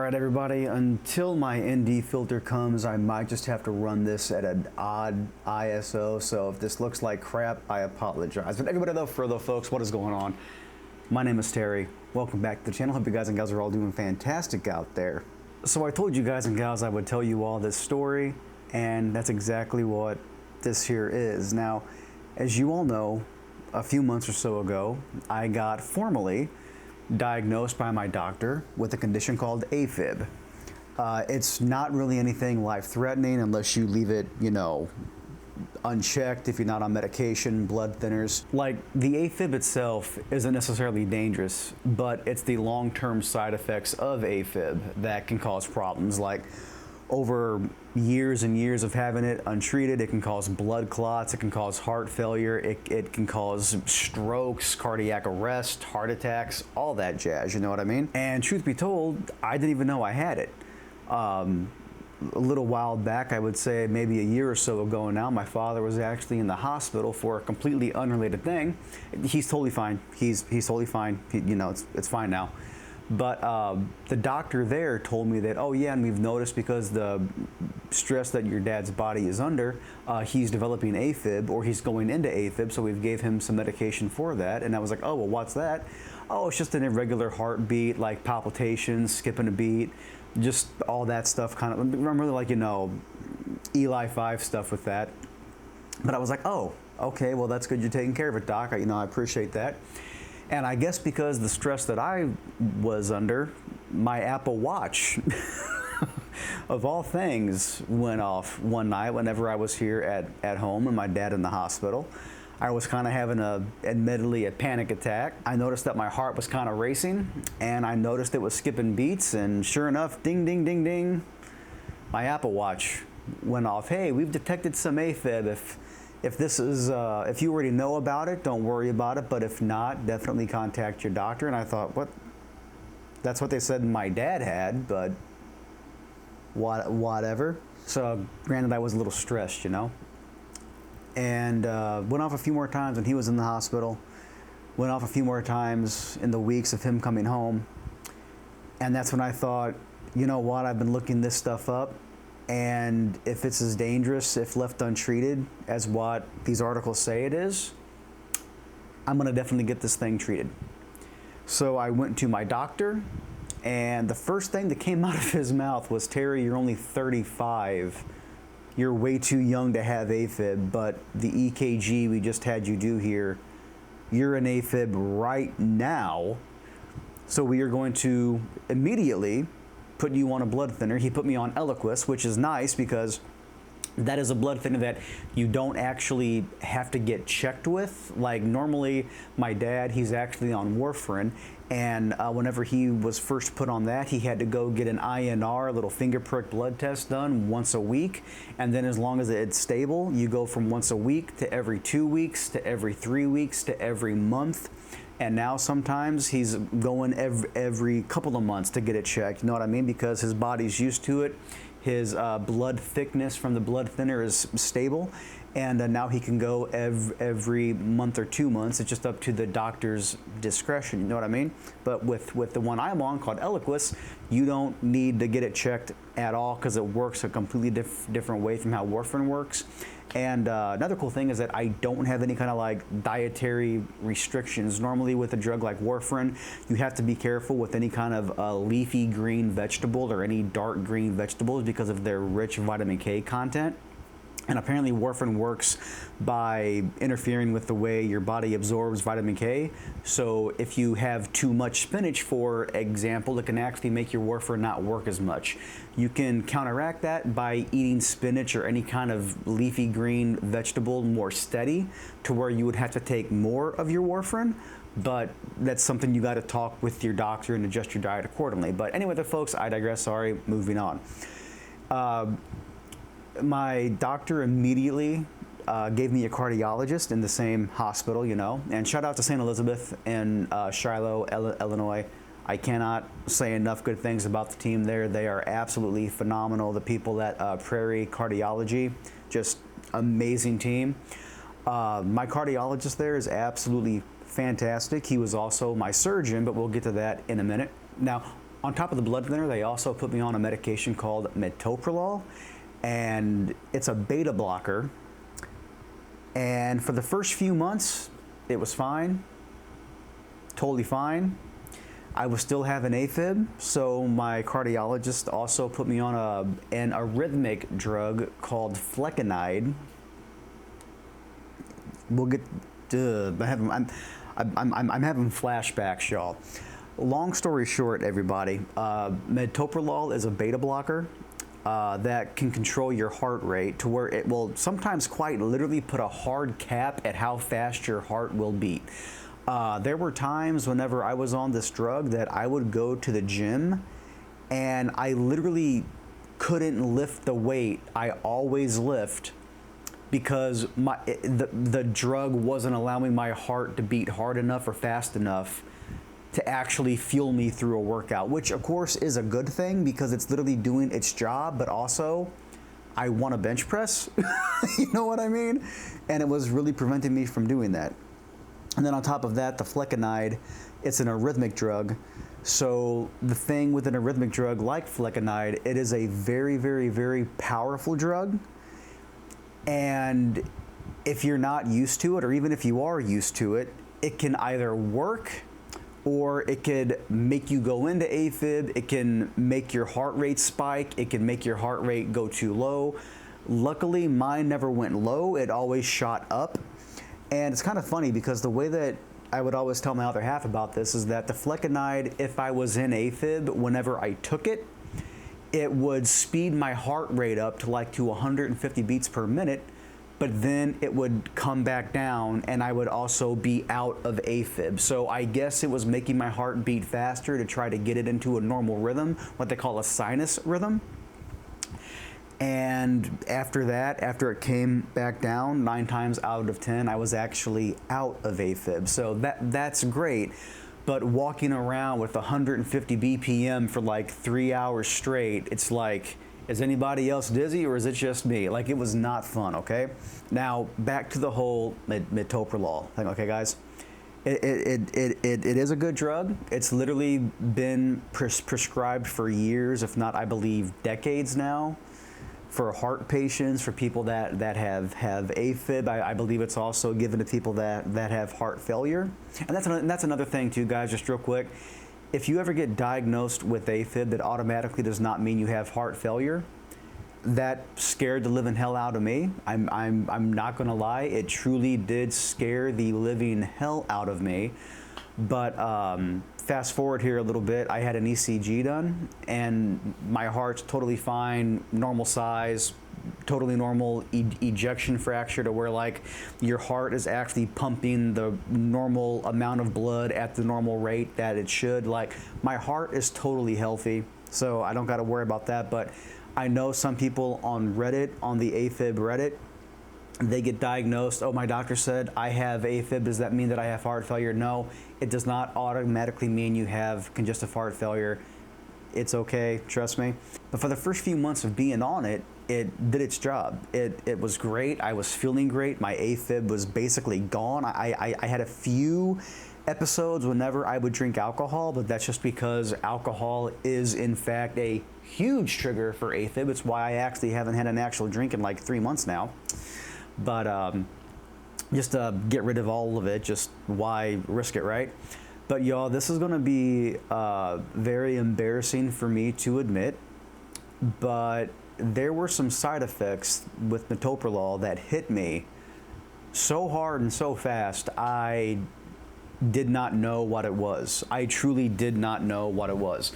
Alright everybody, until my ND filter comes, I might just have to run this at an odd ISO, so if this looks like crap, I apologize. But everybody though, for the folks, what is going on? My name is Terry. Welcome back to the channel. Hope you guys and gals are all doing fantastic out there. So I told you guys and gals I would tell you all this story, and that's exactly what this here is. Now, as you all know, a few months or so ago, I got formally diagnosed by my doctor with a condition called AFib. It's not really anything life-threatening unless you leave it, unchecked, if you're not on medication, blood thinners. Like, the AFib itself isn't necessarily dangerous, but it's the long-term side effects of AFib that can cause problems. Like, over years and years of having it untreated, it can cause blood clots, it can cause heart failure, it can cause strokes, cardiac arrest, heart attacks, all that jazz, you know what I mean? And truth be told, I didn't even know I had it. A little while back, I would say maybe a year or so ago now, my father was actually in the hospital for a completely unrelated thing. He's totally fine. He's totally fine. It's fine now. But the doctor there told me that, oh yeah, and we've noticed because the stress that your dad's body is under, he's developing AFib, or he's going into AFib, so we've gave him some medication for that. And I was like, oh, well, what's that? Oh, it's just an irregular heartbeat, like palpitations, skipping a beat, just all that stuff, kind of. I'm really like, Eli 5 stuff with that. But I was like, oh, okay, well, that's good you're taking care of it, Doc. I appreciate that. And I guess because the stress that I was under, my Apple Watch, of all things, went off one night whenever I was here at home and my dad in the hospital. I was kind of having admittedly a panic attack. I noticed that my heart was kind of racing, and I noticed it was skipping beats, and sure enough, ding, ding, ding, ding, my Apple Watch went off. Hey, we've detected some AFib. If you already know about it, don't worry about it, but if not, definitely contact your doctor. And I thought, what? That's what they said my dad had, but whatever. So granted, I was a little stressed, and went off a few more times when he was in the hospital, went off a few more times in the weeks of him coming home. And that's when I thought, you know what, I've been looking this stuff up. And if it's as dangerous, if left untreated, as what these articles say it is, I'm gonna definitely get this thing treated. So I went to my doctor, and the first thing that came out of his mouth was, Terry, you're only 35. You're way too young to have AFib, but the EKG we just had you do here, you're in AFib right now. So we are going to immediately put you on a blood thinner. He put me on Eliquis, which is nice because that is a blood thinner that you don't actually have to get checked with. Like normally, my dad, he's actually on warfarin, and whenever he was first put on that, he had to go get an INR, a little finger prick blood test done once a week, and then as long as it's stable, you go from once a week to every 2 weeks to every 3 weeks to every month. And now sometimes he's going every couple of months to get it checked, you know what I mean? Because his body's used to it. His blood thickness from the blood thinner is stable. And now he can go every month or 2 months. It's just up to the doctor's discretion, you know what I mean? But with the one I'm on called Eliquis, you don't need to get it checked at all because it works a completely different way from how warfarin works. And another cool thing is that I don't have any kind of like dietary restrictions. Normally with a drug like warfarin, you have to be careful with any kind of leafy green vegetable or any dark green vegetables because of their rich vitamin K content. And apparently warfarin works by interfering with the way your body absorbs vitamin K. So if you have too much spinach, for example, it can actually make your warfarin not work as much. You can counteract that by eating spinach or any kind of leafy green vegetable more steady to where you would have to take more of your warfarin. But that's something you got to talk with your doctor and adjust your diet accordingly. But anyway, folks, I digress. Sorry, moving on. My doctor immediately gave me a cardiologist in the same hospital, and shout out to St. Elizabeth in Shiloh, Illinois. I cannot say enough good things about the team there. They are absolutely phenomenal. The people at Prairie Cardiology, just amazing team. My cardiologist there is absolutely fantastic. He was also my surgeon, but we'll get to that in a minute. Now, On top of the blood thinner, they also put me on a medication called metoprolol, and it's a beta blocker. And for the first few months, it was fine, totally fine. I was still having AFib, so my cardiologist also put me on an arrhythmic drug called flecainide. We'll get. I'm having flashbacks, y'all. Long story short, everybody, metoprolol is a beta blocker that can control your heart rate to where it will sometimes quite literally put a hard cap at how fast your heart will beat. There were times whenever I was on this drug that I would go to the gym and I literally couldn't lift the weight I always lift because the drug wasn't allowing my heart to beat hard enough or fast enough to actually fuel me through a workout, which of course is a good thing because it's literally doing its job, but also I want to bench press, you know what I mean? And it was really preventing me from doing that. And then on top of that, the flecainide, it's an arrhythmic drug. So the thing with an arrhythmic drug like flecainide, it is a very, very, very powerful drug. And if you're not used to it, or even if you are used to it, it can either work or it could make you go into AFib. It can make your heart rate spike. It can make your heart rate go too low. Luckily, mine never went low. It always shot up. And it's kind of funny because the way that I would always tell my other half about this is that the flecainide, if I was in AFib, whenever I took it, it would speed my heart rate up to 150 beats per minute, but then it would come back down and I would also be out of AFib. So I guess it was making my heart beat faster to try to get it into a normal rhythm, what they call a sinus rhythm. And after that, after it came back down, 9 times out of 10, I was actually out of AFib. So that's great. But walking around with 150 BPM for 3 hours straight, it's like, is anybody else dizzy or is it just me? It was not fun, okay? Now, back to the whole metoprolol thing, okay, guys? It is a good drug. It's literally been prescribed for years, if not, I believe, decades now, for heart patients, for people that have AFib. I believe it's also given to people that have heart failure. And that's another thing too, guys, just real quick. If you ever get diagnosed with AFib, that automatically does not mean you have heart failure. That scared the living hell out of me. I'm not gonna lie, it truly did scare the living hell out of me. But fast forward here a little bit, I had an ECG done and my heart's totally fine, normal size, totally normal ejection fracture to where your heart is actually pumping the normal amount of blood at the normal rate that it should. My heart is totally healthy, so I don't got to worry about that. But I know some people on Reddit, on the AFib Reddit, they get diagnosed, oh, my doctor said I have AFib, does that mean that I have heart failure? No, it does not automatically mean you have congestive heart failure. It's okay, trust me. But for the first few months of being on it, it did its job. It was great, I was feeling great, my AFib was basically gone. I had a few episodes whenever I would drink alcohol, but that's just because alcohol is in fact a huge trigger for AFib. It's why I actually haven't had an actual drink in 3 months now. But just to get rid of all of it, just why risk it, right? But y'all, this is gonna be very embarrassing for me to admit, but there were some side effects with metoprolol that hit me so hard and so fast, I did not know what it was. I truly did not know what it was.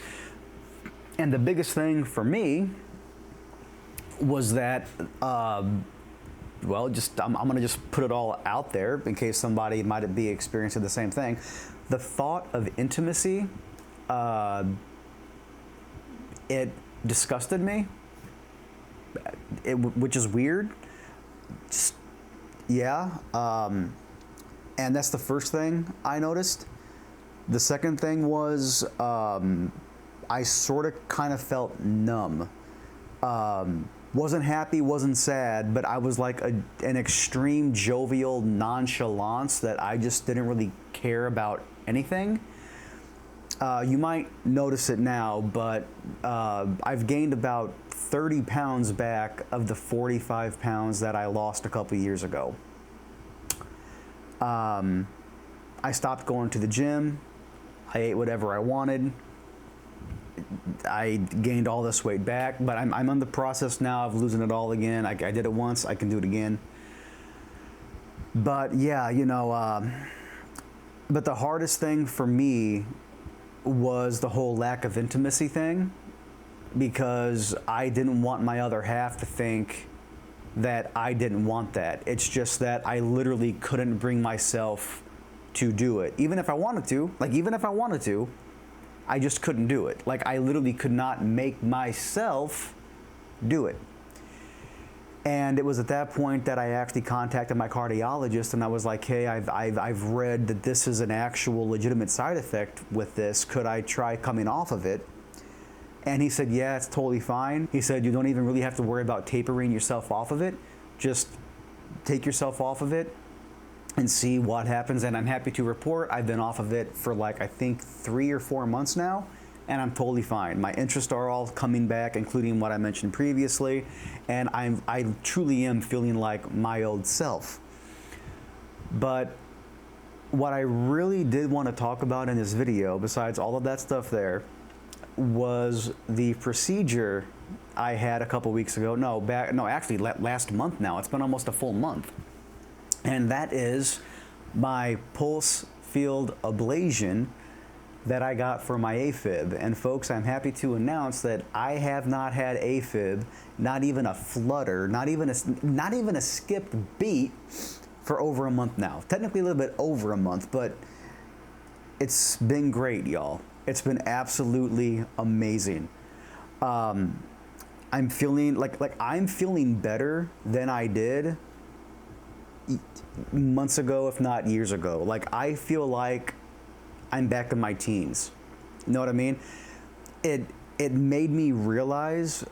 And the biggest thing for me was that well, I'm gonna just put it all out there in case somebody might be experiencing the same thing. The thought of intimacy, it disgusted me, which is weird. Just, yeah, and that's the first thing I noticed. The second thing was I sort of kind of felt numb. Wasn't happy, wasn't sad, but I was an extreme jovial nonchalance that I just didn't really care about anything. You might notice it now, but I've gained about 30 pounds back of the 45 pounds that I lost a couple years ago. I stopped going to the gym. I ate whatever I wanted. I gained all this weight back, but I'm in the process now of losing it all again. I did it once, I can do it again. But yeah, you know, but the hardest thing for me was the whole lack of intimacy thing, because I didn't want my other half to think that I didn't want that. It's just that I literally couldn't bring myself to do it. Even if I wanted to, I just couldn't do it. Like, I literally could not make myself do it. And it was at that point that I actually contacted my cardiologist, and I was like, hey, I've read that this is an actual legitimate side effect with this. Could I try coming off of it? And he said, yeah, it's totally fine. He said, you don't even really have to worry about tapering yourself off of it. Just take yourself off of it and see what happens. And I'm happy to report I've been off of it for like, I think 3 or 4 months now, and I'm totally fine. My interests are all coming back, including what I mentioned previously, and I truly am feeling like my old self. But what I really did want to talk about in this video, besides all of that stuff there, was the procedure I had a couple weeks ago. Actually last month now. It's been almost a full month. And that is my pulse field ablation that I got for my AFib. And folks, I'm happy to announce that I have not had AFib, not even a flutter, not even a skipped beat for over a month now. Technically a little bit over a month, but it's been great, y'all. It's been absolutely amazing. I'm feeling I'm feeling better than I did months ago, if not years ago. Like, I feel like I'm back in my teens. You know what I mean? It made me realize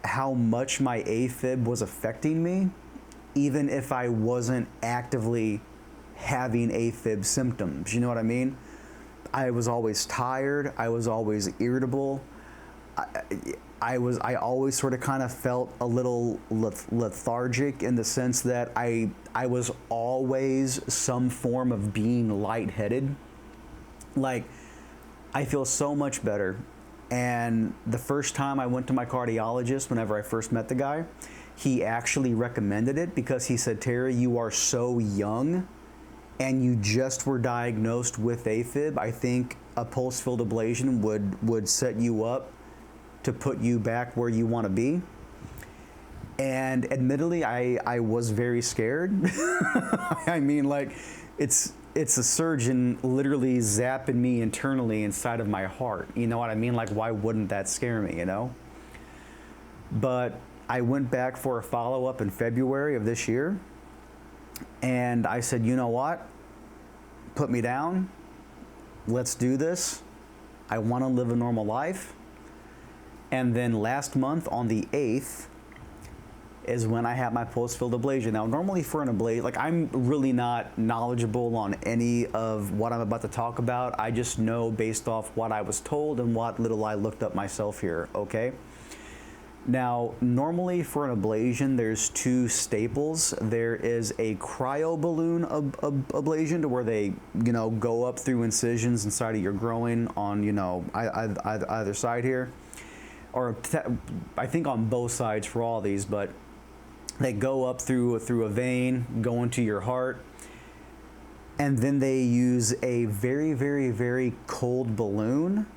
how much my AFib was affecting me, even if I wasn't actively having AFib symptoms. You know what I mean? I was always tired. I was always irritable. I always sort of kind of felt a little lethargic, in the sense that I was always some form of being lightheaded. Like, I feel so much better. And the first time I went to my cardiologist, whenever I first met the guy, he actually recommended it, because he said, Terry, you are so young and you just were diagnosed with AFib. I think a pulse field ablation would set you up to put you back where you want to be. And admittedly, I was very scared. I mean, like, it's a surgeon literally zapping me internally inside of my heart. You know what I mean? Like, why wouldn't that scare me, you know? But I went back for a follow-up in February of this year, and I said, you know what? Put me down. Let's do this. I want to live a normal life. And then last month on the 8th is when I had my pulse field ablation. Now, normally for an ablation, like, I'm really not knowledgeable on any of what I'm about to talk about. I just know based off what I was told and what little I looked up myself here, okay? Now, normally for an ablation, there's 2 staples. There is a cryoballoon ablation, to where they, you know, go up through incisions inside of your groin on, you know, either side here. Or I think on both sides for all these, but they go up through a vein, go into your heart, and then they use a very, very, very cold balloon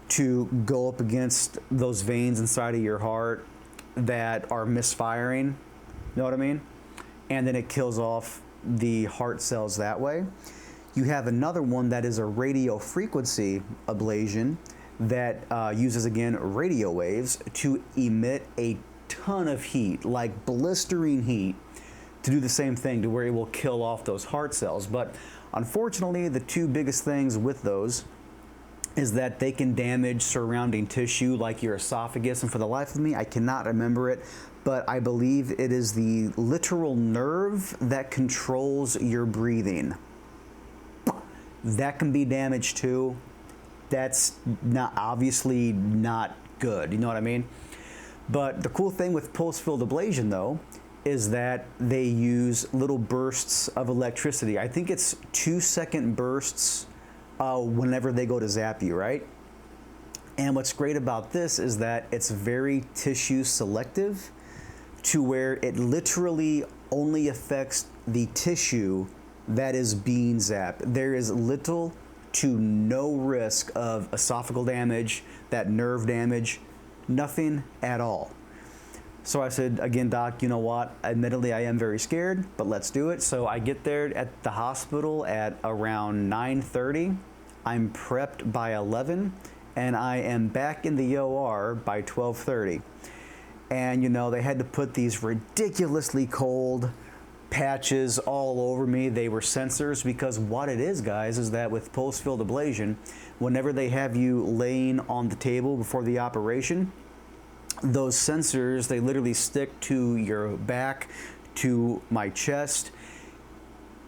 to go up against those veins inside of your heart that are misfiring. You know what I mean? And then it kills off the heart cells that way. You have another one that is a radio frequency ablation that uses, again, radio waves to emit a ton of heat, like blistering heat, to do the same thing, to where it will kill off those heart cells. But unfortunately, the 2 biggest things with those is that they can damage surrounding tissue, like your esophagus, and for the life of me, I cannot remember it, but I believe it is the literal nerve that controls your breathing. That can be damaged too. that's not obviously not good. You know what I mean? But the cool thing with pulse field ablation, though, is that they use little bursts of electricity. I think it's 2-second bursts whenever they go to zap you, right? And what's great about this is that it's very tissue selective, to where it literally only affects the tissue that is being zapped. There is little to no risk of esophageal damage, that nerve damage, nothing at all. So I said, again, doc, you know what? Admittedly, I am very scared, but let's do it. So I get there at the hospital at around 9:30. I'm prepped by 11, and I am back in the OR by 12:30. And you know, they had to put these ridiculously cold patches all over me. They were sensors, because what it is, guys, is that with pulse field ablation, whenever they have you laying on the table before the operation, those sensors, they literally stick to your back, to my chest.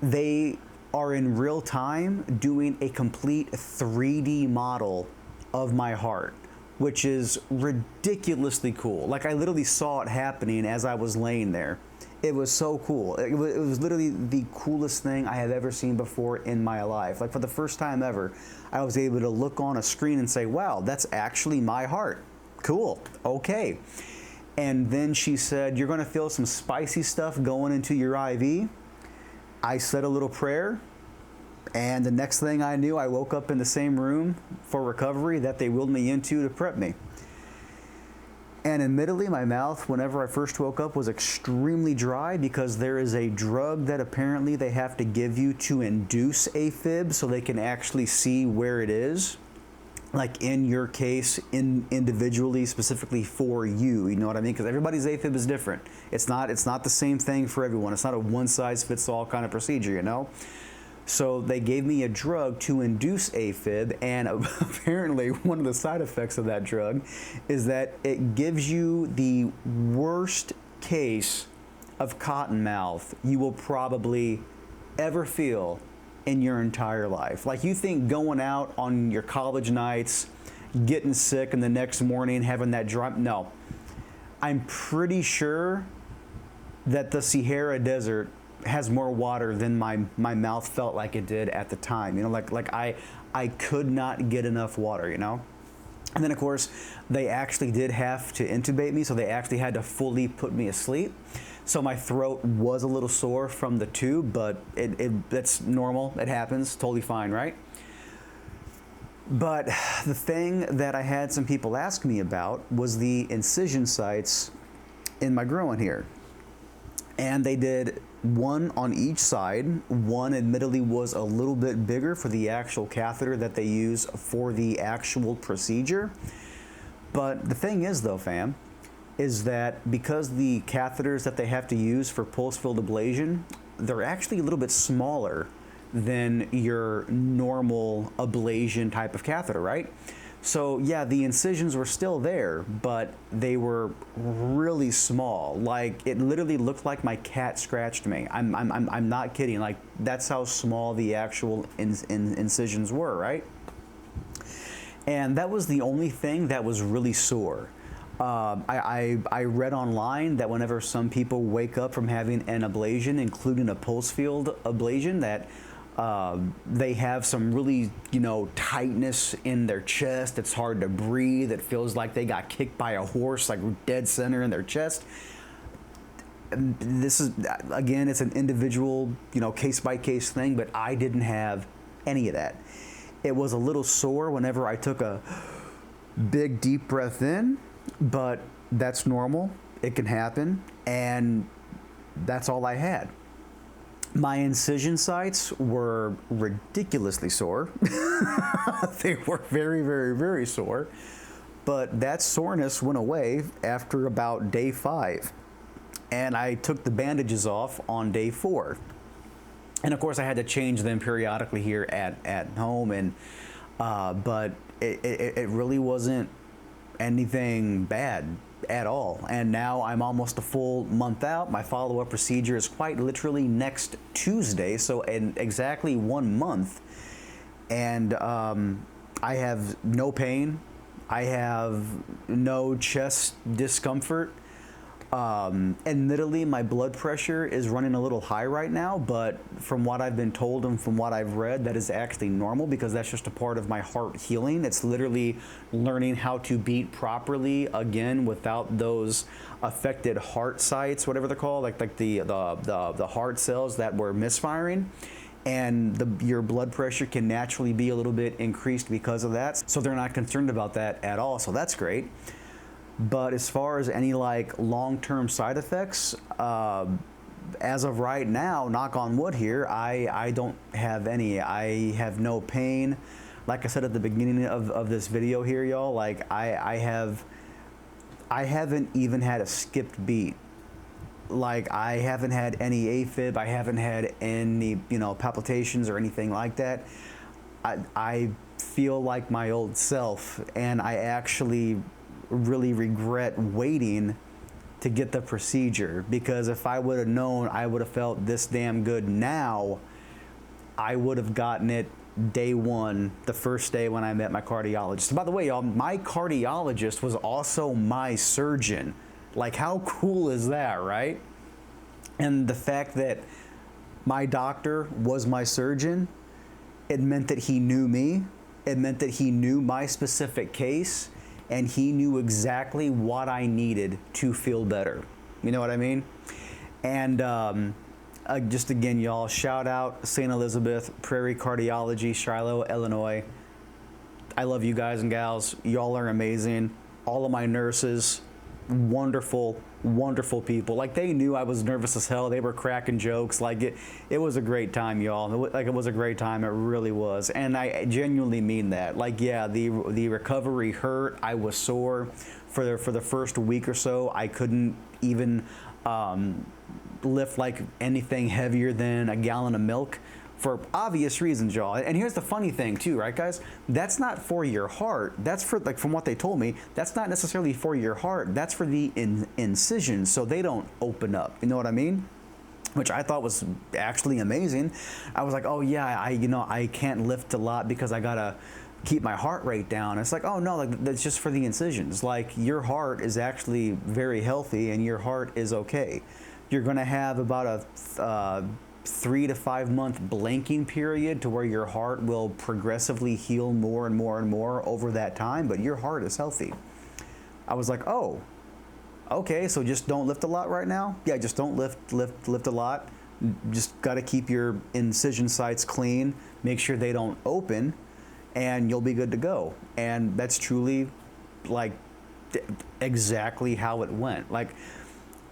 They are in real time doing a complete 3D model of my heart, which is ridiculously cool. Like, I literally saw it happening as I was laying there. It was so cool. It was literally the coolest thing I have ever seen before in my life. Like, for the first time ever, I was able to look on a screen and say, wow, that's actually my heart. Cool, okay. And then she said, you're gonna feel some spicy stuff going into your IV. I said a little prayer, and the next thing I knew, I woke up in the same room for recovery that they wheeled me into to prep me. And admittedly, my mouth, whenever I first woke up, was extremely dry, because there is a drug that apparently they have to give you to induce AFib so they can actually see where it is. Like in your case, individually, specifically for you, you know what I mean? Because everybody's AFib is different. It's not the same thing for everyone. It's not a one-size-fits-all kind of procedure, you know? So they gave me a drug to induce AFib, and apparently one of the side effects of that drug is that it gives you the worst case of cotton mouth you will probably ever feel in your entire life. Like, you think going out on your college nights, getting sick, and the next morning having that dry, no. I'm pretty sure that the Sahara Desert has more water than my mouth felt like it did at the time. You know, like I could not get enough water, you know? And then, of course, they actually did have to intubate me, so they actually had to fully put me asleep. So my throat was a little sore from the tube, but that's normal. It happens. Totally fine, right? But the thing that I had some people ask me about was the incision sites in my groin here. And they did one on each side. One admittedly was a little bit bigger for the actual catheter that they use for the actual procedure. But the thing is, though, fam, is that because the catheters that they have to use for pulse field ablation, they're actually a little bit smaller than your normal ablation type of catheter, right? So yeah, the incisions were still there, but they were really small. Like, it literally looked like my cat scratched me. I'm not kidding. Like, that's how small the actual incisions were, right? And that was the only thing that was really sore. I read online that whenever some people wake up from having an ablation, including a pulse field ablation, that they have some really, you know, tightness in their chest. It's hard to breathe. It feels like they got kicked by a horse, like dead center in their chest. And this is, again, it's an individual, you know, case-by-case thing, but I didn't have any of that. It was a little sore whenever I took a big, deep breath in, but that's normal. It can happen, and that's all I had. My incision sites were ridiculously sore. They were very, very, very sore. But that soreness went away after about day 5. And I took the bandages off on day 4. And of course I had to change them periodically here at home. And but it really wasn't anything bad at all. And now I'm almost a full month out. My follow-up procedure is quite literally next Tuesday, so in exactly 1 month. And I have no pain. I have no chest discomfort. Admittedly, my blood pressure is running a little high right now, but from what I've been told and from what I've read, that is actually normal because that's just a part of my heart healing. It's literally learning how to beat properly again without those affected heart sites, whatever they're called, like the heart cells that were misfiring. And your blood pressure can naturally be a little bit increased because of that. So they're not concerned about that at all. So that's great. But as far as any like long-term side effects, as of right now, knock on wood here, I don't have any. I have no pain. Like I said at the beginning of this video here, y'all, like I haven't even had a skipped beat. Like I haven't had any AFib, I haven't had any, palpitations or anything like that. I feel like my old self, and I actually really regret waiting to get the procedure, because if I would have known I would have felt this damn good now, I would have gotten it day one, the first day when I met my cardiologist. By the way, y'all, my cardiologist was also my surgeon. Like, how cool is that, right? And the fact that my doctor was my surgeon, it meant that he knew me. It meant that he knew my specific case, and he knew exactly what I needed to feel better. You know what I mean? And just again, y'all, shout out St. Elizabeth Prairie Cardiology, Shiloh, Illinois. I love you guys and gals. Y'all are amazing. All of my nurses, wonderful, wonderful people. Like, they knew I was nervous as hell. They were cracking jokes. Like, it was a great time, y'all. Like, it was a great time. It really was. And I genuinely mean that. Like, yeah, the recovery hurt. I was sore for the first week or so. I couldn't even lift like anything heavier than a gallon of milk, for obvious reasons, y'all. And here's the funny thing too, right, guys? That's not for your heart. That's for, like, from what they told me, that's not necessarily for your heart. That's for the incisions, so they don't open up. You know what I mean? Which I thought was actually amazing. I was like, oh yeah, I can't lift a lot because I gotta keep my heart rate down. It's like, oh no, like, that's just for the incisions. Like, your heart is actually very healthy and your heart is okay. You're gonna have about a 3 to 5 month blanking period to where your heart will progressively heal more and more and more over that time, but your heart is healthy. I was like, oh, okay, so just don't lift a lot right now? Yeah, just don't lift a lot. Just got to keep your incision sites clean, make sure they don't open, and you'll be good to go. And that's truly, like, exactly how it went. Like,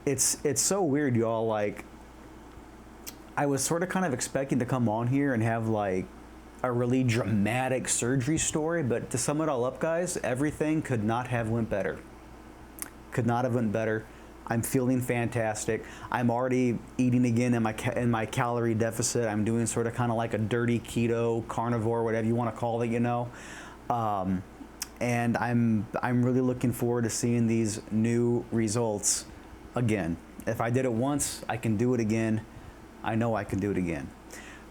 it's so weird, y'all. Like, I was sort of kind of expecting to come on here and have like a really dramatic surgery story, but to sum it all up, guys, everything could not have went better. Could not have went better. I'm feeling fantastic. I'm already eating again in my calorie deficit. I'm doing sort of kind of like a dirty keto, carnivore, whatever you want to call it, and I'm really looking forward to seeing these new results again. If I did it once, I can do it again. I know I can do it again.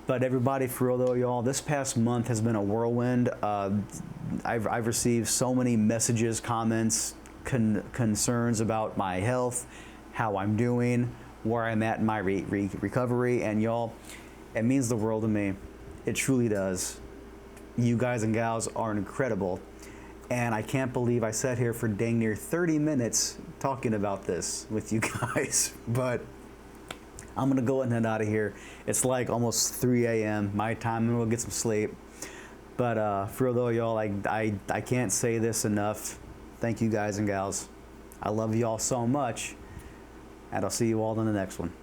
But everybody, for real though, y'all, this past month has been a whirlwind. I've received so many messages, comments, concerns about my health, how I'm doing, where I'm at in my recovery, and y'all, it means the world to me. It truly does. You guys and gals are incredible, and I can't believe I sat here for dang near 30 minutes talking about this with you guys, but I'm gonna go and head out of here. It's like almost 3 a.m. my time. I'm gonna go get some sleep. But for real though, y'all, I can't say this enough. Thank you guys and gals. I love y'all so much, and I'll see you all in the next one.